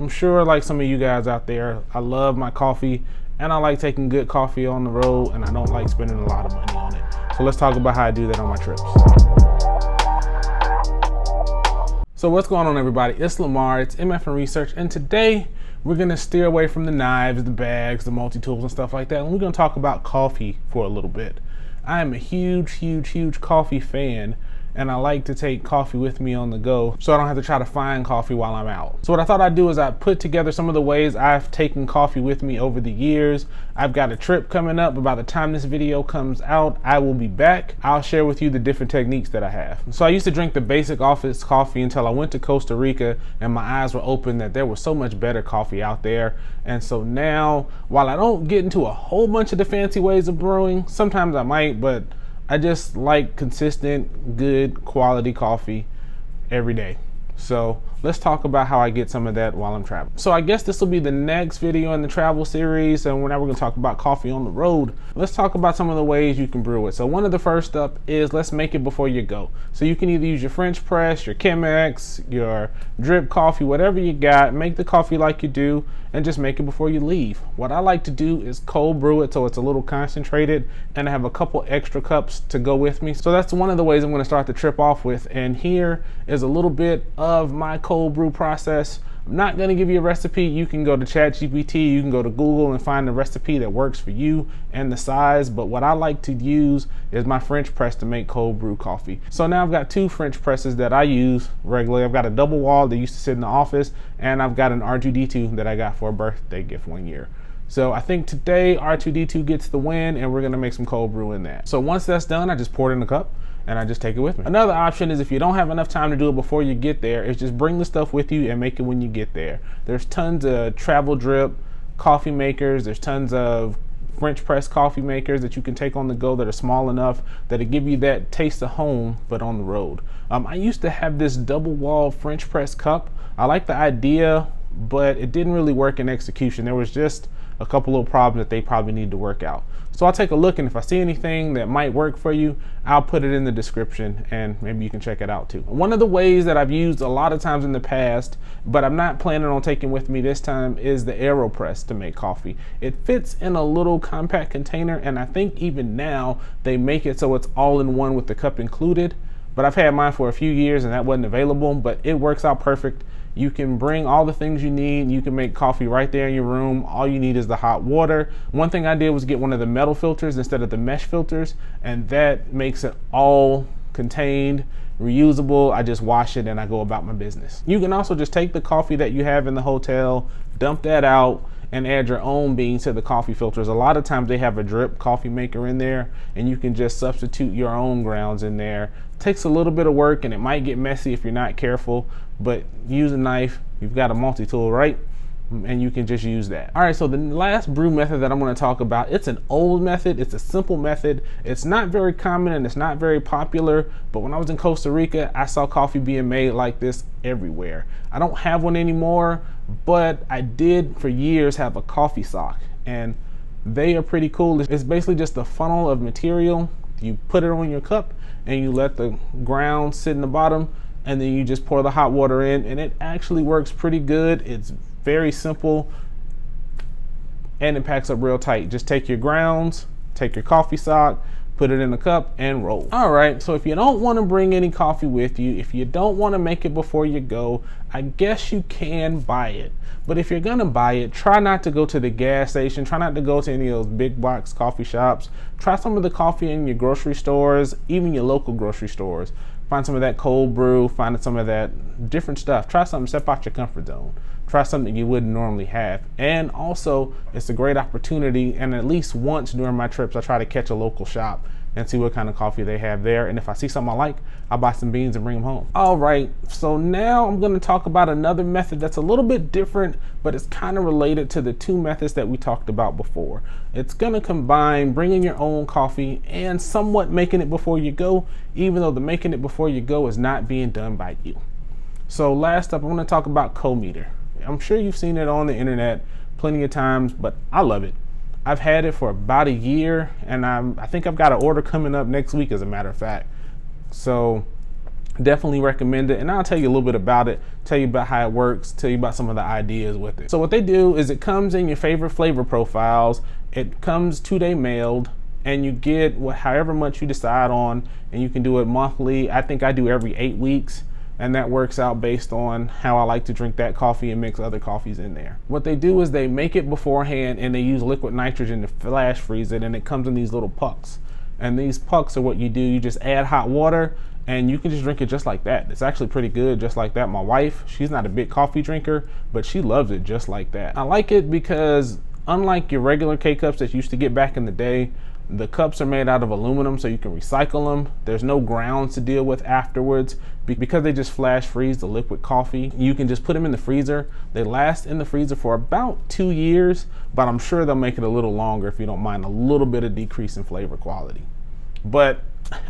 I'm sure like some of you guys out there, I love my coffee and I like taking good coffee on the road, and I don't like spending a lot of money on it. So let's talk about how I do that on my trips. So what's going on, everybody? It's Lamar, it's MF and Research, and today we're gonna steer away from the knives, the bags, the multi-tools and stuff like that, and we're gonna talk about coffee for a little bit. I am a huge coffee fan, and I like to take coffee with me on the go so I don't have to try to find coffee while I'm out. So what I thought I'd do is I'd put together some of the ways I've taken coffee with me over the years. I've got a trip coming up, but by the time this video comes out, I will be back. I'll share with you the different techniques that I have. So I used to drink the basic office coffee until I went to Costa Rica and my eyes were open that there was so much better coffee out there. And so now, while I don't get into a whole bunch of the fancy ways of brewing, sometimes I might, but I just like consistent, good quality coffee every day. So let's talk about how I get some of that while I'm traveling. So I guess this will be the next video in the travel series, and now we're gonna talk about coffee on the road. Let's talk about some of the ways you can brew it. So one of the first up is let's make it before you go. So you can either use your French press, your Chemex, your drip coffee, whatever you got, make the coffee like you do, and just make it before you leave. What I like to do is cold brew it so it's a little concentrated, and I have a couple extra cups to go with me. So that's one of the ways I'm gonna start the trip off with, and here is a little bit of my cold brew process. I'm not going to give you a recipe. You can go to ChatGPT, you can go to Google and find the recipe that works for you and the size, but what I like to use is my French press to make cold brew coffee. So now I've got two French presses that I use regularly. I've got a double wall that used to sit in the office, and I've got an R2D2 that I got for a birthday gift one year. So I think today R2D2 gets the win, and we're gonna make some cold brew in that. So once that's done, I just pour it in a cup and I just take it with me. Another option is if you don't have enough time to do it before you get there, is just bring the stuff with you and make it when you get there. There's tons of travel drip coffee makers. There's tons of French press coffee makers that you can take on the go that are small enough that'll give you that taste of home, but on the road. I used to have this double wall French press cup. I like the idea, but it didn't really work in execution. There was just a couple little problems that they probably need to work out. So I'll take a look, and if I see anything that might work for you, I'll put it in the description and maybe you can check it out too. One of the ways that I've used a lot of times in the past, but I'm not planning on taking with me this time, is the AeroPress to make coffee. It fits in a little compact container, and I think even now they make it so it's all in one with the cup included. But I've had mine for a few years and that wasn't available, but it works out perfect. You can bring all the things you need. You can make coffee right there in your room. All you need is the hot water. One thing I did was get one of the metal filters instead of the mesh filters, and that makes it all contained, reusable. I just wash it and I go about my business. You can also just take the coffee that you have in the hotel, dump that out, and add your own beans to the coffee filters. A lot of times they have a drip coffee maker in there, and you can just substitute your own grounds in there. It takes a little bit of work and it might get messy if you're not careful, but use a knife. You've got a multi-tool, right? And you can just use that. All right, so the last brew method that I'm gonna talk about, it's an old method, it's a simple method. It's not very common and it's not very popular, but when I was in Costa Rica, I saw coffee being made like this everywhere. I don't have one anymore, but I did for years have a coffee sock, and they are pretty cool. It's basically just a funnel of material. You put it on your cup and you let the ground sit in the bottom, and then you just pour the hot water in, and it actually works pretty good. It's very simple and it packs up real tight. Just take your grounds, take your coffee sock, put it in a cup and roll. All right, so if you don't want to bring any coffee with you, if you don't want to make it before you go, I guess you can buy it. But if you're gonna buy it, try not to go to the gas station, try not to go to any of those big box coffee shops. Try some of the coffee in your grocery stores, even your local grocery stores. Find some of that cold brew, find some of that different stuff. Try something, step out your comfort zone. Try something you wouldn't normally have. And also, it's a great opportunity, and at least once during my trips, I try to catch a local shop and see what kind of coffee they have there. And if I see something I like, I'll buy some beans and bring them home. All right, so now I'm gonna talk about another method that's a little bit different, but it's kind of related to the two methods that we talked about before. It's gonna combine bringing your own coffee and somewhat making it before you go, even though the making it before you go is not being done by you. So last up, I'm gonna talk about co-meter. I'm sure you've seen it on the internet plenty of times, but I love it. I've had it for about a year, and I think I've got an order coming up next week, as a matter of fact. So Definitely recommend it, and I'll tell you a little bit about it, tell you about how it works, tell you about some of the ideas with it. So what they do is it comes in your favorite flavor profiles. It comes 2-day mailed, and you get however much you decide on, and you can do it monthly. I think I do every 8 weeks, and that works out based on how I like to drink that coffee and mix other coffees in there. What they do is they make it beforehand, and they use liquid nitrogen to flash freeze it, and it comes in these little pucks. And these pucks are what you do. You just add hot water, and you can just drink it just like that. It's actually pretty good just like that. My wife, she's not a big coffee drinker, but she loves it just like that. I like it because unlike your regular K-cups that you used to get back in the day, the cups are made out of aluminum, so you can recycle them. There's no grounds to deal with afterwards. Because they just flash freeze the liquid coffee, you can just put them in the freezer. They last in the freezer for about 2 years, but I'm sure they'll make it a little longer if you don't mind a little bit of decrease in flavor quality. But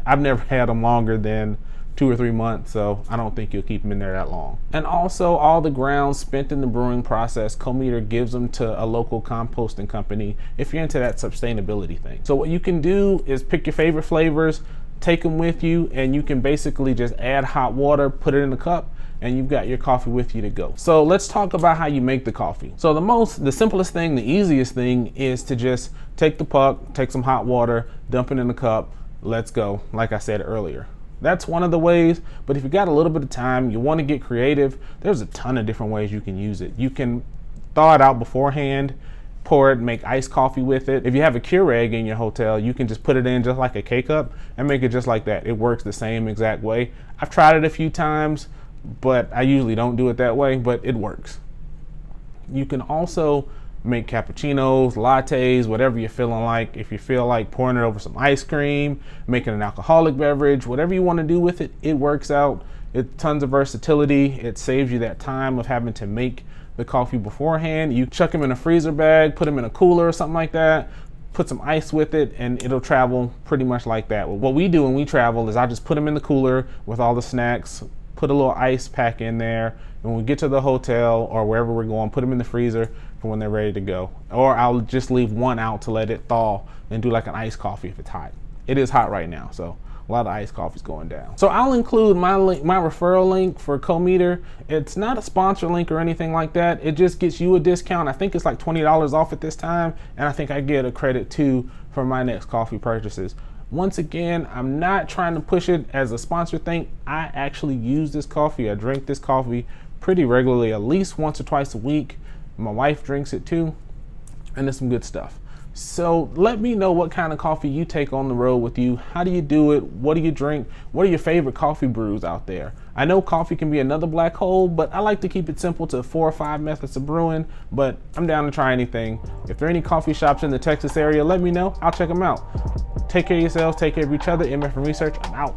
I've never had them longer than 2 or 3 months, so I don't think you'll keep them in there that long. And also, all the grounds spent in the brewing process, Co-Meter gives them to a local composting company if you're into that sustainability thing. So what you can do is pick your favorite flavors, take them with you, and you can basically just add hot water, put it in a cup, and you've got your coffee with you to go. So let's talk about how you make the coffee. So the simplest thing, the easiest thing is to just take the puck, take some hot water, dump it in the cup, let's go, like I said earlier. That's one of the ways, but if you got a little bit of time, you want to get creative, there's a ton of different ways you can use it. You can thaw it out beforehand, pour it, make iced coffee with it. If you have a Keurig in your hotel, you can just put it in just like a K-cup and make it just like that. It works the same exact way. I've tried it a few times, but I usually don't do it that way, but it works. You can also make cappuccinos, lattes, whatever you're feeling like. If you feel like pouring it over some ice cream, making an alcoholic beverage, whatever you want to do with it, it works out. It's tons of versatility. It saves you that time of having to make the coffee beforehand. You chuck them in a freezer bag, put them in a cooler or something like that, put some ice with it, and it'll travel pretty much like that. What we do when we travel is I just put them in the cooler with all the snacks, put a little ice pack in there, and when we get to the hotel or wherever we're going, put them in the freezer for when they're ready to go. Or I'll just leave one out to let it thaw and do like an iced coffee if it's hot. It is hot right now, so a lot of iced coffee's going down. So I'll include my link, my referral link for Co-Meter. It's not a sponsor link or anything like that. It just gets you a discount. I think it's like $20 off at this time, and I think I get a credit too for my next coffee purchases. Once again, I'm not trying to push it as a sponsor thing. I actually use this coffee. I drink this coffee pretty regularly, at least once or twice a week. My wife drinks it too, and it's some good stuff. So let me know what kind of coffee you take on the road with you. How do you do it? What do you drink? What are your favorite coffee brews out there? I know coffee can be another black hole, but I like to keep it simple to 4 or 5 methods of brewing, but I'm down to try anything. If there are any coffee shops in the Texas area, let me know. I'll check them out. Take care of yourselves, take care of each other. MF from Research, I'm out.